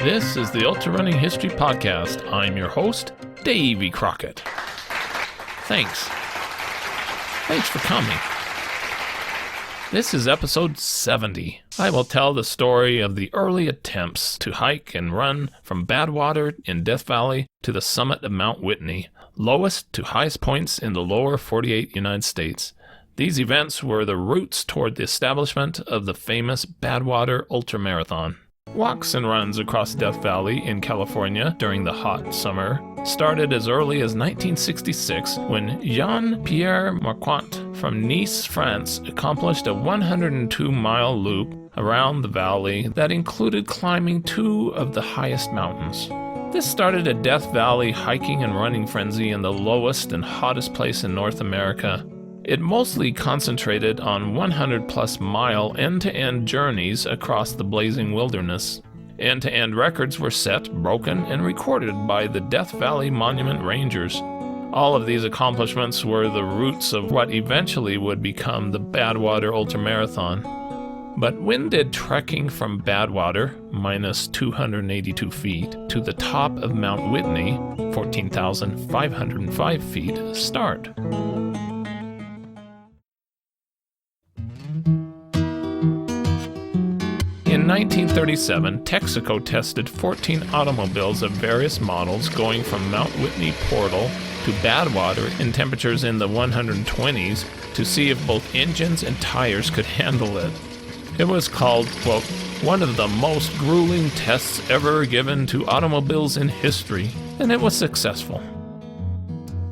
This is the Ultrarunning History Podcast. I'm your host, Davey Crockett. Thanks for coming. This is episode 70. I will tell the story of the early attempts to hike and run from Badwater in Death Valley to the summit of Mount Whitney, lowest to highest points in the lower 48 United States. These events were the roots toward the establishment of the famous Badwater Ultramarathon. Walks and runs across Death Valley in California during the hot summer started as early as 1966 when Jean Pierre Marquant from Nice, France, accomplished a 102-mile loop around the valley that included climbing two of the highest mountains. This started a Death Valley hiking and running frenzy in the lowest and hottest place in North America. It mostly concentrated on 100-plus mile end-to-end journeys across the blazing wilderness. End-to-end records were set, broken, and recorded by the Death Valley Monument Rangers. All of these accomplishments were the roots of what eventually would become the Badwater Ultramarathon. But when did trekking from Badwater, minus 282 feet, to the top of Mount Whitney, 14,505 feet, start? In 1937, Texaco tested 14 automobiles of various models going from Mount Whitney Portal to Badwater in temperatures in the 120s to see if both engines and tires could handle it. It was called, quote, one of the most grueling tests ever given to automobiles in history, and it was successful.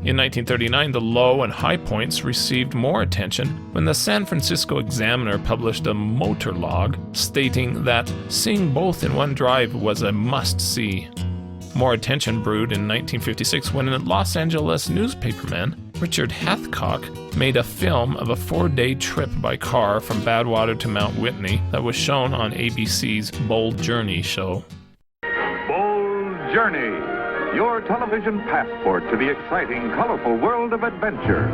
In 1939, the low and high points received more attention when the San Francisco Examiner published a motor log stating that seeing both in one drive was a must-see. More attention brewed in 1956 when a Los Angeles newspaperman, Richard Hathcock, made a film of a 4-day trip by car from Badwater to Mount Whitney that was shown on ABC's Bold Journey show. Bold Journey, your television passport to the exciting, colorful world of adventure.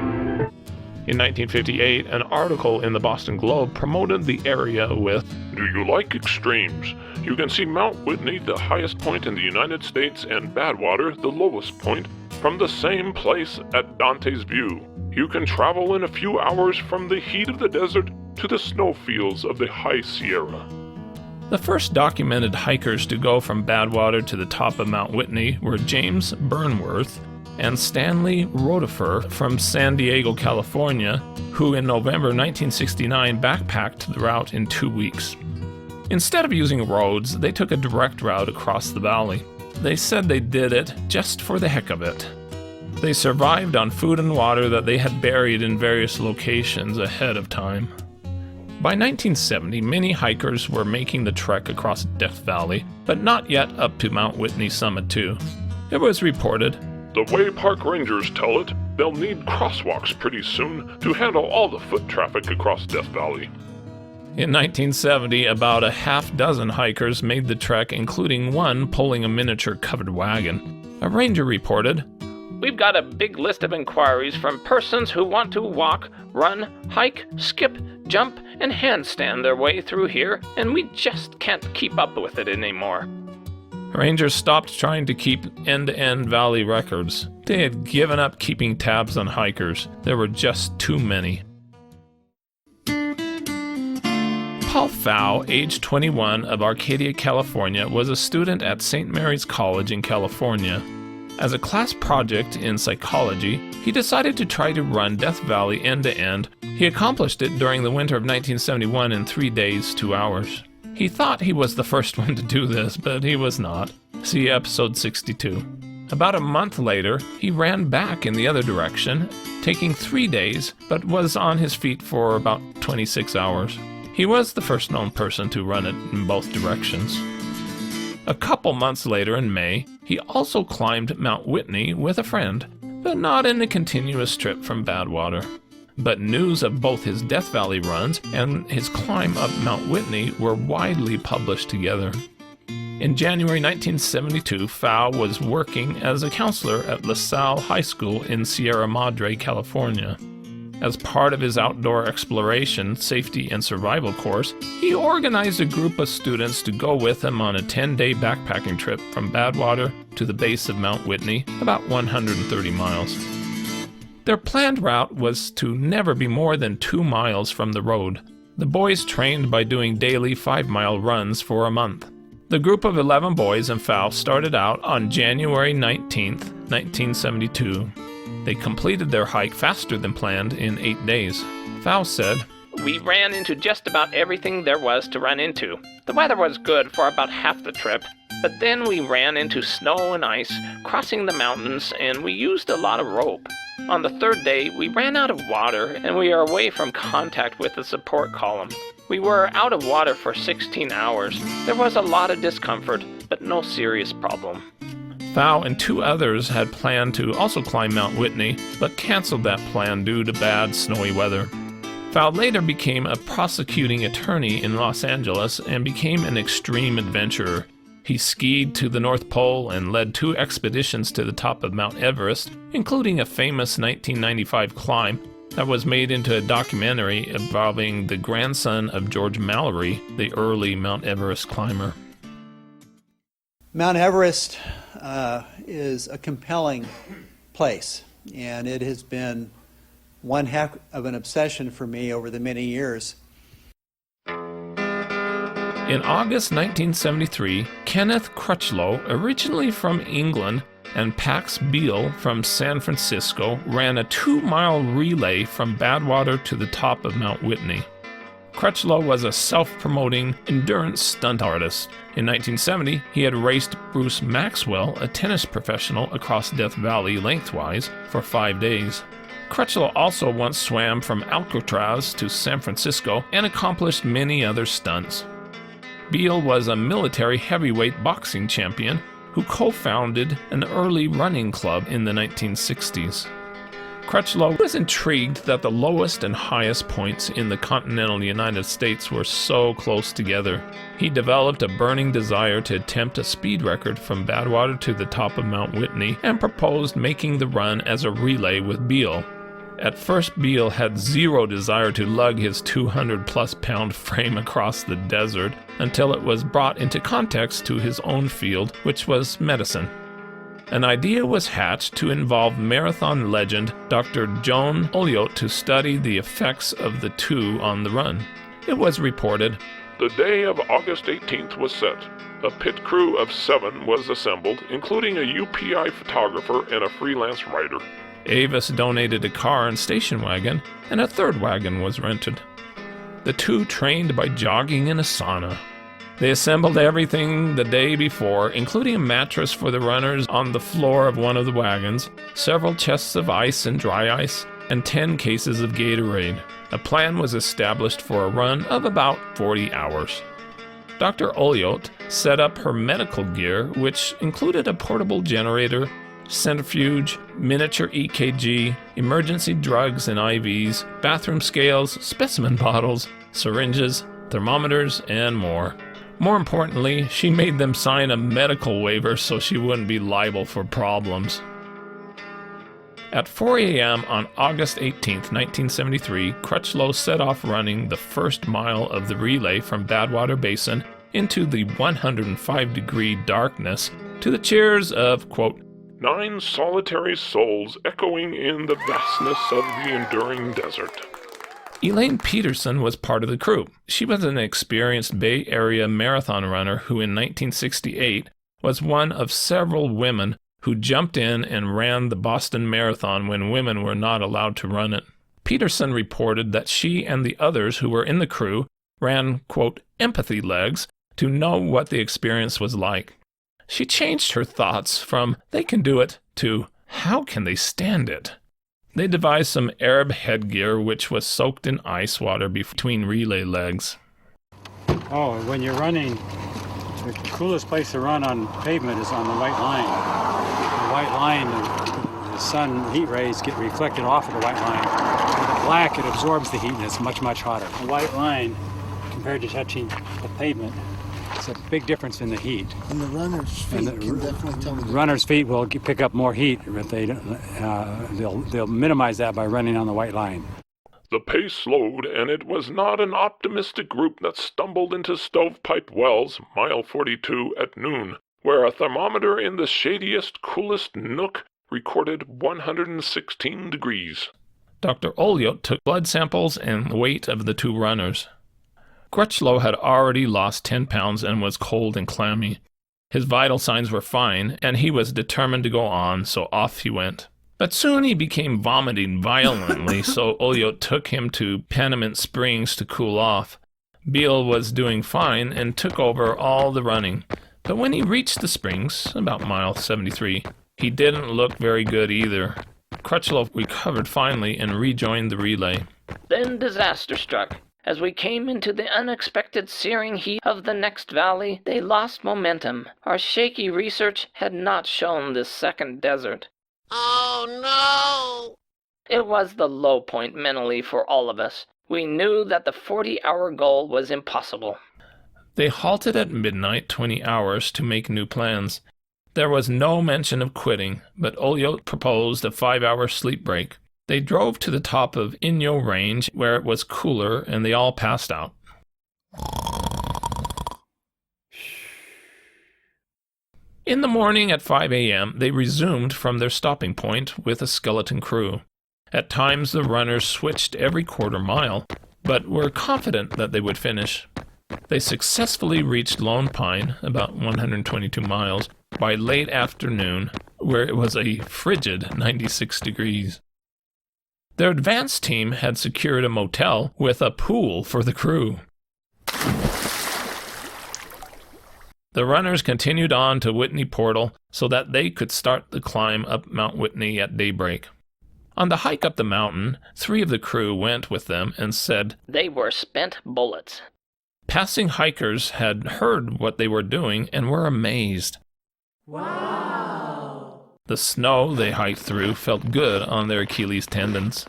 In 1958, an article in the Boston Globe promoted the area with, "Do you like extremes? You can see Mount Whitney, the highest point in the United States, and Badwater, the lowest point, from the same place at Dante's View. You can travel in a few hours from the heat of the desert to the snowfields of the High Sierra." The first documented hikers to go from Badwater to the top of Mount Whitney were James Burnworth and Stanley Rotifer from San Diego, California, who in November 1969 backpacked the route in 2 weeks. Instead of using roads, they took a direct route across the valley. They said they did it just for the heck of it. They survived on food and water that they had buried in various locations ahead of time. By 1970, many hikers were making the trek across Death Valley, but not yet up to Mount Whitney Summit 2. It was reported, "The way park rangers tell it, they'll need crosswalks pretty soon to handle all the foot traffic across Death Valley." In 1970, about a half dozen hikers made the trek, including one pulling a miniature covered wagon. A ranger reported, "We've got a big list of inquiries from persons who want to walk, run, hike, skip, jump, and handstand their way through here, and we just can't keep up with it anymore." Rangers stopped trying to keep end-to-end valley records. They had given up keeping tabs on hikers. There were just too many. Paul Pfau, age 21, of Arcadia, California, was a student at St. Mary's College in California. As a class project in psychology, he decided to try to run Death Valley end-to-end. He accomplished it during the winter of 1971 in 3 days, 2 hours. He thought he was the first one to do this, but he was not. See episode 62. About a month later, he ran back in the other direction, taking 3 days, but was on his feet for about 26 hours. He was the first known person to run it in both directions. A couple months later in May, he also climbed Mount Whitney with a friend, but not in a continuous trip from Badwater. But news of both his Death Valley runs and his climb up Mount Whitney were widely published together. In January 1972, Pfau was working as a counselor at La Salle High School in Sierra Madre, California. As part of his outdoor exploration, safety, and survival course, he organized a group of students to go with him on a 10-day backpacking trip from Badwater to the base of Mount Whitney, about 130 miles. Their planned route was to never be more than 2 miles from the road. The boys trained by doing daily 5-mile runs for a month. The group of 11 boys and Fal started out on January 19th, 1972. They completed their hike faster than planned in 8 days. Fal said, "We ran into just about everything there was to run into. The weather was good for about half the trip, but then we ran into snow and ice, crossing the mountains, and we used a lot of rope. On the third day, we ran out of water, and we are away from contact with the support column. We were out of water for 16 hours. There was a lot of discomfort, but no serious problem." Fal and 2 others had planned to also climb Mount Whitney, but canceled that plan due to bad, snowy weather. Fal later became a prosecuting attorney in Los Angeles and became an extreme adventurer. He skied to the North Pole and led 2 expeditions to the top of Mount Everest, including a famous 1995 climb that was made into a documentary involving the grandson of George Mallory, the early Mount Everest climber. Mount Everest is a compelling place, and it has been one heck of an obsession for me over the many years. In August 1973, Kenneth Crutchlow, originally from England, and Pax Beal from San Francisco ran a 2-mile relay from Badwater to the top of Mount Whitney. Crutchlow was a self-promoting endurance stunt artist. In 1970, he had raced Bruce Maxwell, a tennis professional, across Death Valley lengthwise for 5 days. Crutchlow also once swam from Alcatraz to San Francisco and accomplished many other stunts. Beal was a military heavyweight boxing champion who co-founded an early running club in the 1960s. Crutchlow was intrigued that the lowest and highest points in the continental United States were so close together. He developed a burning desire to attempt a speed record from Badwater to the top of Mount Whitney and proposed making the run as a relay with Beal. At first, Beal had zero desire to lug his 200-plus pound frame across the desert until it was brought into context to his own field, which was medicine. An idea was hatched to involve marathon legend Dr. Jean Pierre to study the effects of the two on the run. It was reported, The day of August 18th was set. A pit crew of 7 was assembled, including a UPI photographer and a freelance writer. Avis donated a car and station wagon, and a 3rd wagon was rented. The two trained by jogging in a sauna. They assembled everything the day before, including a mattress for the runners on the floor of one of the wagons, several chests of ice and dry ice, and 10 cases of Gatorade. A plan was established for a run of about 40 hours. Dr. Olliot set up her medical gear, which included a portable generator, centrifuge, miniature EKG, emergency drugs and IVs, bathroom scales, specimen bottles, syringes, thermometers, and more. More importantly, she made them sign a medical waiver so she wouldn't be liable for problems. At 4 a.m. on August 18, 1973, Crutchlow set off running the first mile of the relay from Badwater Basin into the 105-degree darkness to the cheers of, quote, 9 solitary souls echoing in the vastness of the enduring desert. Elaine Peterson was part of the crew. She was an experienced Bay Area marathon runner who in 1968 was one of several women who jumped in and ran the Boston Marathon when women were not allowed to run it. Peterson reported that she and the others who were in the crew ran, quote, empathy legs to know what the experience was like. She changed her thoughts from, they can do it, to, how can they stand it? They devised some Arab headgear which was soaked in ice water between relay legs. Oh, when you're running, the coolest place to run on pavement is on the white line. The white line, the sun heat rays get reflected off of the white line. With the black, it absorbs the heat and it's much, much hotter. The white line, compared to touching the pavement, it's a big difference in the heat. And the runner's feet can definitely tell me. Runner's feet will pick up more heat, but they'll minimize that by running on the white line. The pace slowed, and it was not an optimistic group that stumbled into Stovepipe Wells, mile 42, at noon, where a thermometer in the shadiest, coolest nook recorded 116 degrees. Dr. Olliott took blood samples and the weight of the two runners. Crutchlow had already lost 10 pounds and was cold and clammy. His vital signs were fine, and he was determined to go on, so off he went. But soon he became vomiting violently, so Olliott took him to Panamint Springs to cool off. Beale was doing fine and took over all the running. But when he reached the springs, about mile 73, he didn't look very good either. Crutchlow recovered finally and rejoined the relay. Then disaster struck. As we came into the unexpected searing heat of the next valley, they lost momentum. Our shaky research had not shown this second desert. Oh, no! It was the low point mentally for all of us. We knew that the 40-hour goal was impossible. They halted at midnight 20 hours to make new plans. There was no mention of quitting, but Olliott proposed a 5-hour sleep break. They drove to the top of Inyo Range, where it was cooler, and they all passed out. In the morning at 5 a.m., they resumed from their stopping point with a skeleton crew. At times the runners switched every quarter mile, but were confident that they would finish. They successfully reached Lone Pine, about 122 miles, by late afternoon, where it was a frigid 96 degrees. Their advance team had secured a motel with a pool for the crew. The runners continued on to Whitney Portal so that they could start the climb up Mount Whitney at daybreak. On the hike up the mountain, 3 of the crew went with them and said they were spent bullets. Passing hikers had heard what they were doing and were amazed. Wow! The snow they hiked through felt good on their Achilles tendons.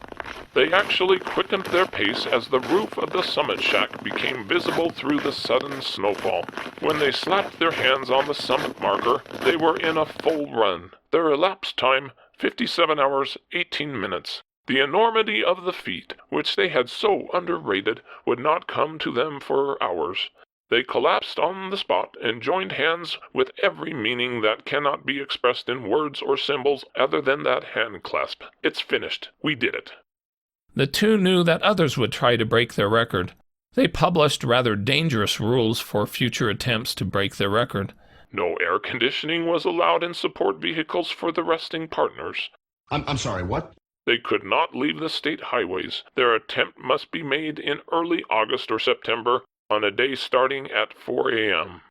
They actually quickened their pace as the roof of the summit shack became visible through the sudden snowfall. When they slapped their hands on the summit marker, they were in a full run. Their elapsed time, 57 hours, 18 minutes. The enormity of the feat, which they had so underrated, would not come to them for hours. They collapsed on the spot and joined hands with every meaning that cannot be expressed in words or symbols other than that hand clasp. It's finished. We did it. The two knew that others would try to break their record. They published rather dangerous rules for future attempts to break their record. No air conditioning was allowed in support vehicles for the resting partners. I'm sorry, what? They could not leave the state highways. Their attempt must be made in early August or September, on a day starting at 4 a.m.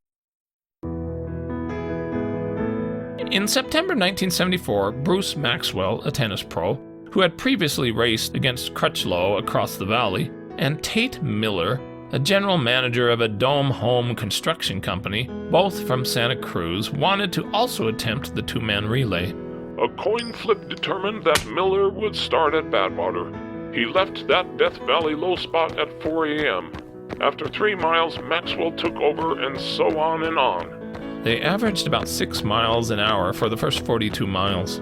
In September 1974, Bruce Maxwell, a tennis pro, who had previously raced against Crutchlow across the valley, and Tate Miller, a general manager of a dome home construction company, both from Santa Cruz, wanted to also attempt the 2-man relay. A coin flip determined that Miller would start at Badwater. He left that Death Valley low spot at 4 a.m. After 3 miles, Maxwell took over, and so on and on. They averaged about 6 miles an hour for the first 42 miles.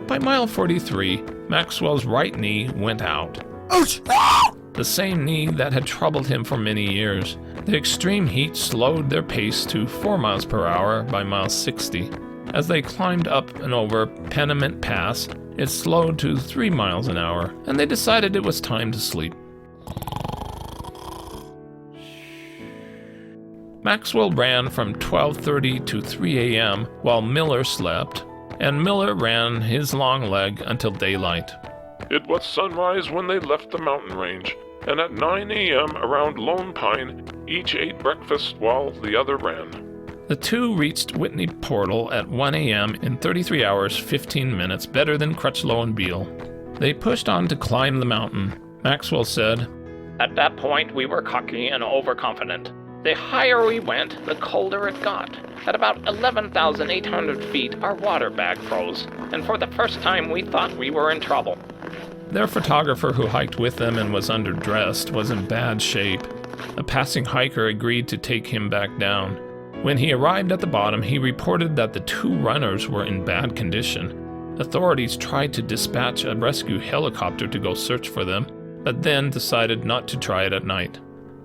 By mile 43, Maxwell's right knee went out. Ouch! The same knee that had troubled him for many years. The extreme heat slowed their pace to 4 miles per hour by mile 60. As they climbed up and over Panamint Pass, it slowed to 3 miles an hour, and they decided it was time to sleep. Maxwell ran from 12:30 to 3 a.m. while Miller slept, and Miller ran his long leg until daylight. It was sunrise when they left the mountain range, and at 9 a.m. around Lone Pine, each ate breakfast while the other ran. The two reached Whitney Portal at 1 a.m. in 33 hours, 15 minutes, better than Crutchlow and Beale. They pushed on to climb the mountain. Maxwell said, At that point, we were cocky and overconfident. The higher we went, the colder it got. At about 11,800 feet, our water bag froze, and for the first time we thought we were in trouble. Their photographer who hiked with them and was underdressed was in bad shape. A passing hiker agreed to take him back down. When he arrived at the bottom, he reported that the 2 runners were in bad condition. Authorities tried to dispatch a rescue helicopter to go search for them, but then decided not to try it at night.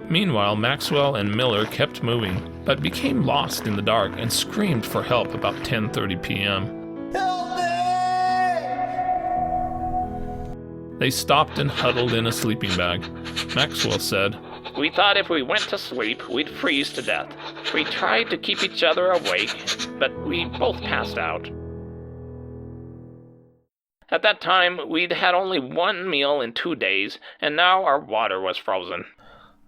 Meanwhile, Maxwell and Miller kept moving, but became lost in the dark and screamed for help about 10:30 p.m. Help me! They stopped and huddled in a sleeping bag. Maxwell said, We thought if we went to sleep, we'd freeze to death. We tried to keep each other awake, but we both passed out. At that time, we'd had only one meal in 2 days, and now our water was frozen.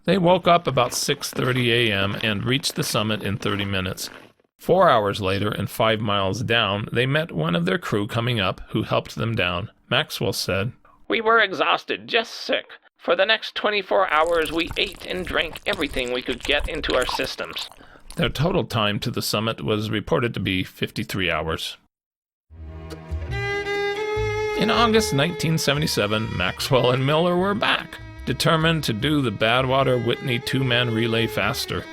They woke up about 6:30 a.m. and reached the summit in 30 minutes. 4 hours later and 5 miles down, they met one of their crew coming up who helped them down. Maxwell said, We were exhausted, just sick. For the next 24 hours, we ate and drank everything we could get into our systems. Their total time to the summit was reported to be 53 hours. In August 1977, Maxwell and Miller were back, determined to do the Badwater Whitney two-man relay faster.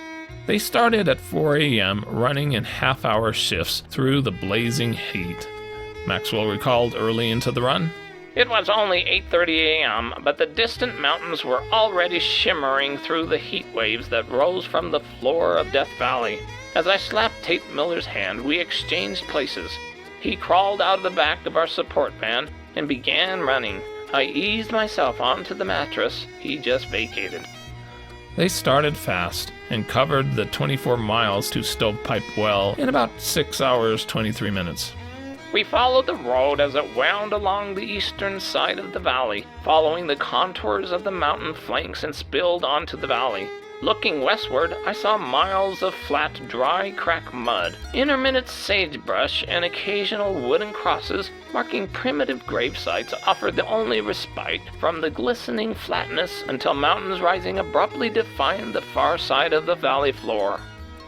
They started at 4 a.m., running in half-hour shifts through the blazing heat. Maxwell recalled early into the run, It was only 8:30 a.m., but the distant mountains were already shimmering through the heat waves that rose from the floor of Death Valley. As I slapped Tate Miller's hand, we exchanged places. He crawled out of the back of our support van and began running. I eased myself onto the mattress he just vacated. They started fast and covered the 24 miles to Stovepipe Well in about 6 hours, 23 minutes. We followed the road as it wound along the eastern side of the valley, following the contours of the mountain flanks and spilled onto the valley. Looking westward, I saw miles of flat, dry, cracked mud, intermittent sagebrush, and occasional wooden crosses marking primitive grave sites offered the only respite from the glistening flatness until mountains rising abruptly defined the far side of the valley floor.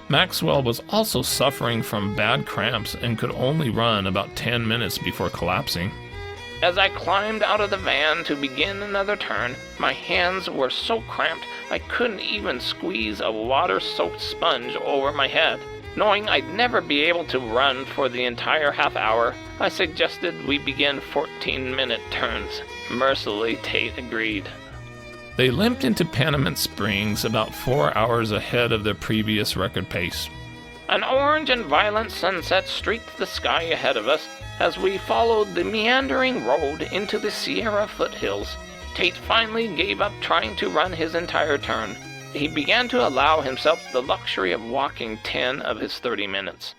Maxwell was also suffering from bad cramps and could only run about 10 minutes before collapsing. As I climbed out of the van to begin another turn, my hands were so cramped I couldn't even squeeze a water-soaked sponge over my head. Knowing I'd never be able to run for the entire half hour, I suggested we begin 14-minute turns. Mercifully, Tate agreed. They limped into Panamint Springs about 4 hours ahead of their previous record pace. An orange and violent sunset streaked the sky ahead of us as we followed the meandering road into the Sierra foothills. Tate finally gave up trying to run his entire turn. He began to allow himself the luxury of walking 10 of his 30 minutes.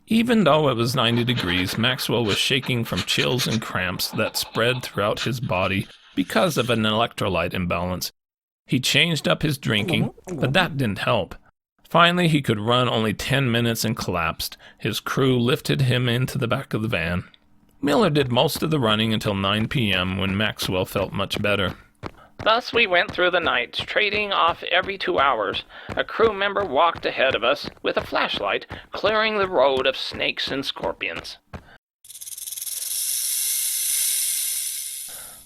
Even though it was 90 degrees, Maxwell was shaking from chills and cramps that spread throughout his body because of an electrolyte imbalance. He changed up his drinking, but that didn't help. Finally, he could run only 10 minutes and collapsed. His crew lifted him into the back of the van. Miller did most of the running until 9 p.m. when Maxwell felt much better. Thus we went through the night, trading off every 2 hours. A crew member walked ahead of us with a flashlight, clearing the road of snakes and scorpions.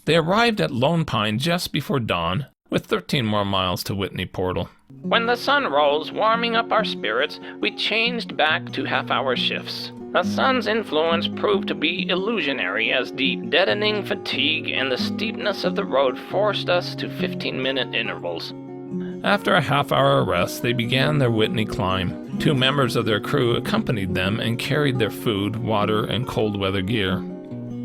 They arrived at Lone Pine just before dawn, with 13 more miles to Whitney Portal. When the sun rose, warming up our spirits, we changed back to half-hour shifts. The sun's influence proved to be illusionary as the deadening fatigue and the steepness of the road forced us to 15-minute intervals. After a half-hour rest, they began their Whitney Climb. 2 members of their crew accompanied them and carried their food, water, and cold-weather gear.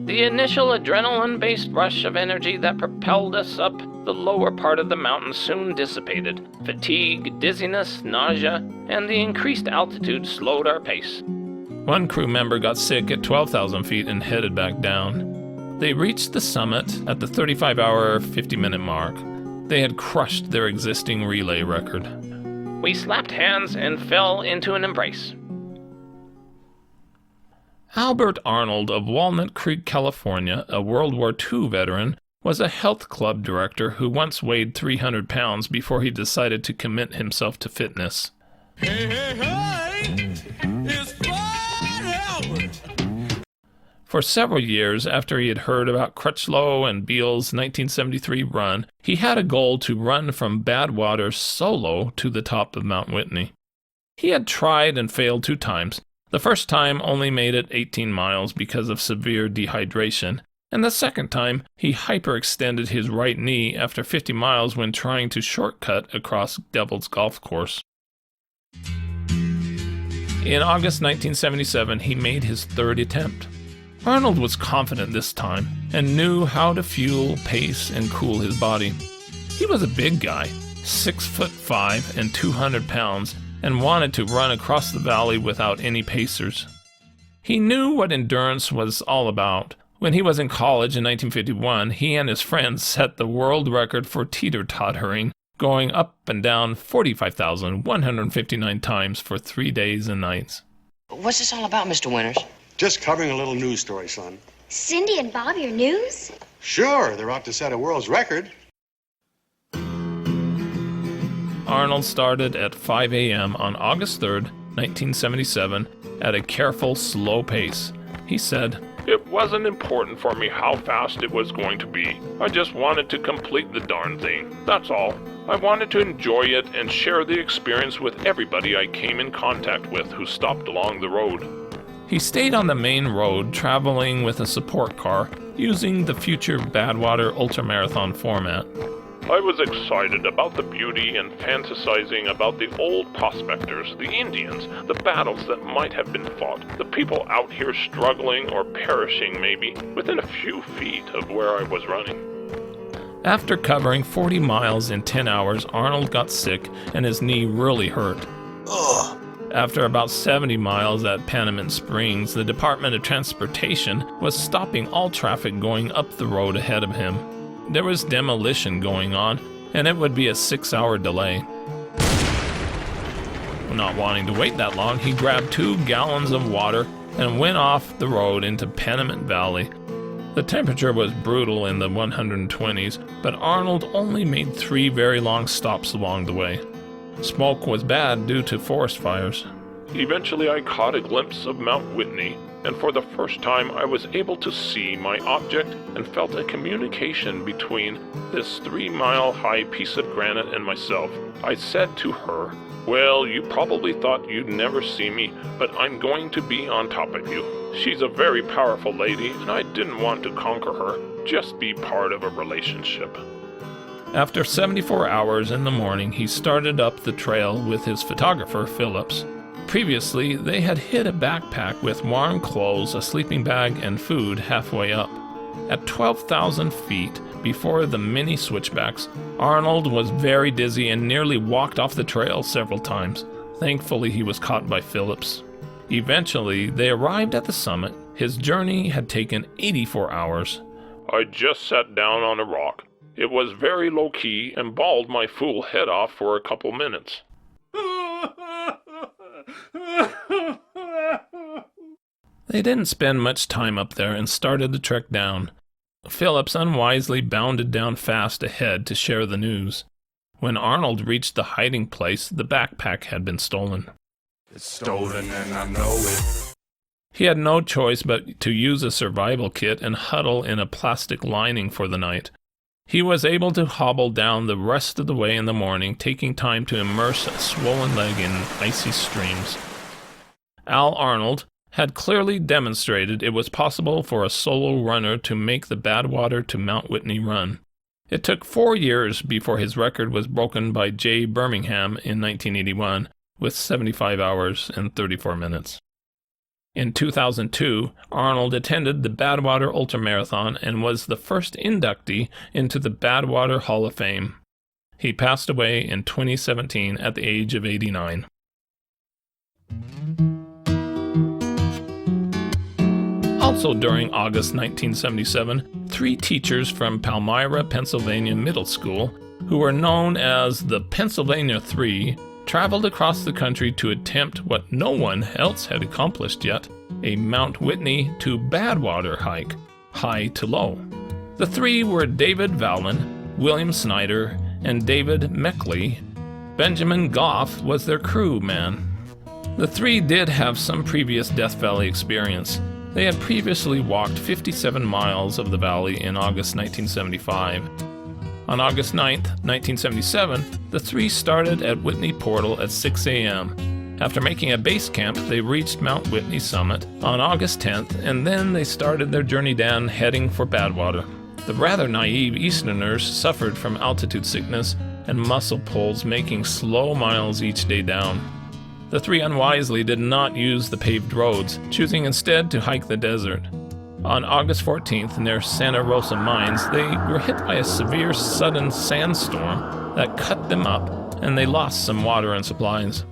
The initial adrenaline-based rush of energy that propelled us up the lower part of the mountain soon dissipated. Fatigue, dizziness, nausea, and the increased altitude slowed our pace. One crew member got sick at 12,000 feet and headed back down. They reached the summit at the 35-hour, 50-minute mark. They had crushed their existing relay record. We slapped hands and fell into an embrace. Albert Arnold of Walnut Creek, California, a World War II veteran, was a health club director who once weighed 300 pounds before he decided to commit himself to fitness. Hey, hey, hey! It's Fred Albert! For several years after he had heard about Crutchlow and Beale's 1973 run, he had a goal to run from Badwater solo to the top of Mount Whitney. He had tried and failed 2 times. The first time only made it 18 miles because of severe dehydration, and the second time he hyperextended his right knee after 50 miles when trying to shortcut across Devil's Golf Course. In August 1977, he made his third attempt. Arnold was confident this time and knew how to fuel, pace, and cool his body. He was a big guy, 6'5" and 200 pounds, and wanted to run across the valley without any pacers. He knew what endurance was all about. When he was in college in 1951, he and his friends set the world record for teeter-tottering, going up and down 45,159 times for 3 days and nights. What's this all about, Mr. Winters? Just covering a little news story, son. Cindy and Bob, your news? Sure, they're out to set a world's record. Arnold started at 5 a.m. on August 3rd, 1977, at a careful, slow pace. He said, "It wasn't important for me how fast it was going to be. I just wanted to complete the darn thing. That's all. I wanted to enjoy it and share the experience with everybody I came in contact with who stopped along the road." He stayed on the main road, traveling with a support car, using the future Badwater Ultramarathon format. I was excited about the beauty and fantasizing about the old prospectors, the Indians, the battles that might have been fought, the people out here struggling or perishing maybe, within a few feet of where I was running. After covering 40 miles in 10 hours, Arnold got sick and his knee really hurt. Ugh. After about 70 miles at Panamint Springs, the Department of Transportation was stopping all traffic going up the road ahead of him. There was demolition going on, and it would be a 6-hour delay. Not wanting to wait that long, he grabbed 2 gallons of water and went off the road into Panamint Valley. The temperature was brutal in the 120s, but Arnold only made 3 very long stops along the way. Smoke was bad due to forest fires. Eventually I caught a glimpse of Mount Whitney, and for the first time I was able to see my object and felt a communication between this 3-mile-high piece of granite and myself. I said to her, "Well, you probably thought you'd never see me, but I'm going to be on top of you. She's a very powerful lady, and I didn't want to conquer her, just be part of a relationship." After 74 hours in the morning, he started up the trail with his photographer, Phillips. Previously, they had hid a backpack with warm clothes, a sleeping bag, and food halfway up. At 12,000 feet, before the many switchbacks, Arnold was very dizzy and nearly walked off the trail several times. Thankfully, he was caught by Phillips. Eventually, they arrived at the summit. His journey had taken 84 hours. I just sat down on a rock. It was very low-key and bawled my fool head off for a couple minutes. They didn't spend much time up there and started the trek down. Phillips unwisely bounded down fast ahead to share the news. When Arnold reached the hiding place, the backpack had been stolen. It's stolen and I know it. He had no choice but to use a survival kit and huddle in a plastic lining for the night. He was able to hobble down the rest of the way in the morning, taking time to immerse a swollen leg in icy streams. Al Arnold had clearly demonstrated it was possible for a solo runner to make the Badwater to Mount Whitney run. It took 4 years before his record was broken by Jay Birmingham in 1981 with 75 hours and 34 minutes. In 2002, Arnold attended the Badwater Ultramarathon and was the first inductee into the Badwater Hall of Fame. He passed away in 2017 at the age of 89. Also during August 1977, 3 teachers from Palmyra, Pennsylvania Middle School, who were known as the Pennsylvania Three, traveled across the country to attempt what no one else had accomplished yet, a Mount Whitney to Badwater hike, high to low. The 3 were David Valman, William Snyder, and David Meckley. Benjamin Goff was their crew man. The 3 did have some previous Death Valley experience. They had previously walked 57 miles of the valley in August 1975. On August 9th, 1977, the 3 started at Whitney Portal at 6 a.m. After making a base camp, they reached Mount Whitney summit on August 10th, and then they started their journey down, heading for Badwater. The rather naive Easterners suffered from altitude sickness and muscle pulls, making slow miles each day down. The three unwisely did not use the paved roads, choosing instead to hike the desert. On August 14th, near Santa Rosa Mines, they were hit by a severe sudden sandstorm that cut them up, and they lost some water and supplies.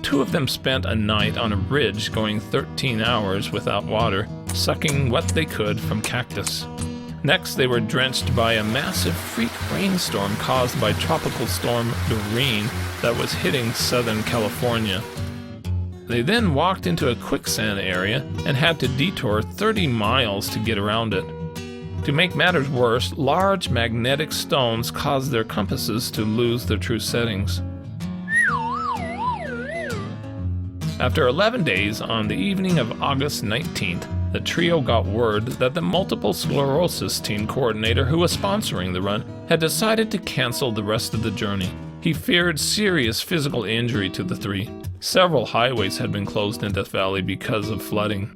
Two of them spent a night on a ridge going 13 hours without water, sucking what they could from cactus. Next, they were drenched by a massive freak rainstorm caused by Tropical Storm Doreen that was hitting Southern California. They then walked into a quicksand area and had to detour 30 miles to get around it. To make matters worse, large magnetic stones caused their compasses to lose their true settings. After 11 days, on the evening of August 19th, the trio got word that the multiple sclerosis team coordinator who was sponsoring the run had decided to cancel the rest of the journey. He feared serious physical injury to the three. Several highways had been closed in Death Valley because of flooding.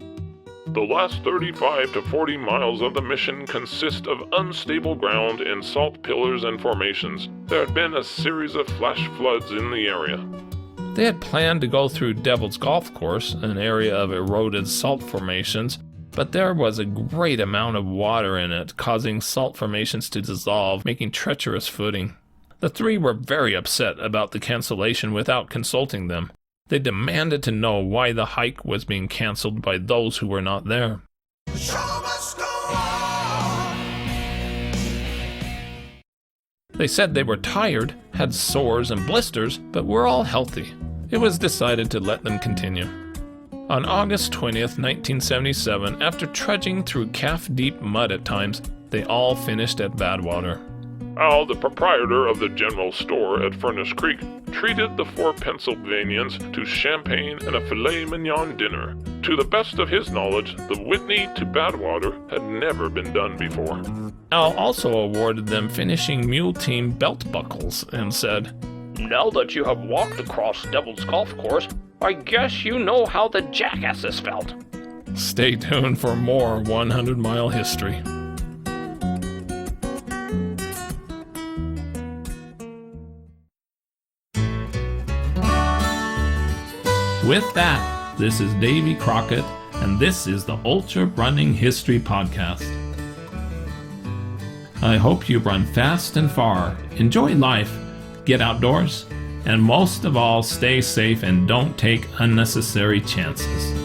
The last 35 to 40 miles of the mission consist of unstable ground and salt pillars and formations. There had been a series of flash floods in the area. They had planned to go through Devil's Golf Course, an area of eroded salt formations, but there was a great amount of water in it, causing salt formations to dissolve, making treacherous footing. The three were very upset about the cancellation without consulting them. They demanded to know why the hike was being canceled by those who were not there. The show must go on. They said they were tired, had sores and blisters, but were all healthy. It was decided to let them continue. On August 20th, 1977, after trudging through calf-deep mud at times, they all finished at Badwater. Al, the proprietor of the general store at Furnace Creek, treated the four Pennsylvanians to champagne and a filet mignon dinner. To the best of his knowledge, the Whitney to Badwater had never been done before. Al also awarded them finishing mule team belt buckles and said, "Now that you have walked across Devil's Golf Course, I guess you know how the jackasses felt." Stay tuned for more 100-mile history. With that, this is Davy Crockett, and this is the Ultrarunning History Podcast. I hope you run fast and far, enjoy life, get outdoors, and most of all, stay safe and don't take unnecessary chances.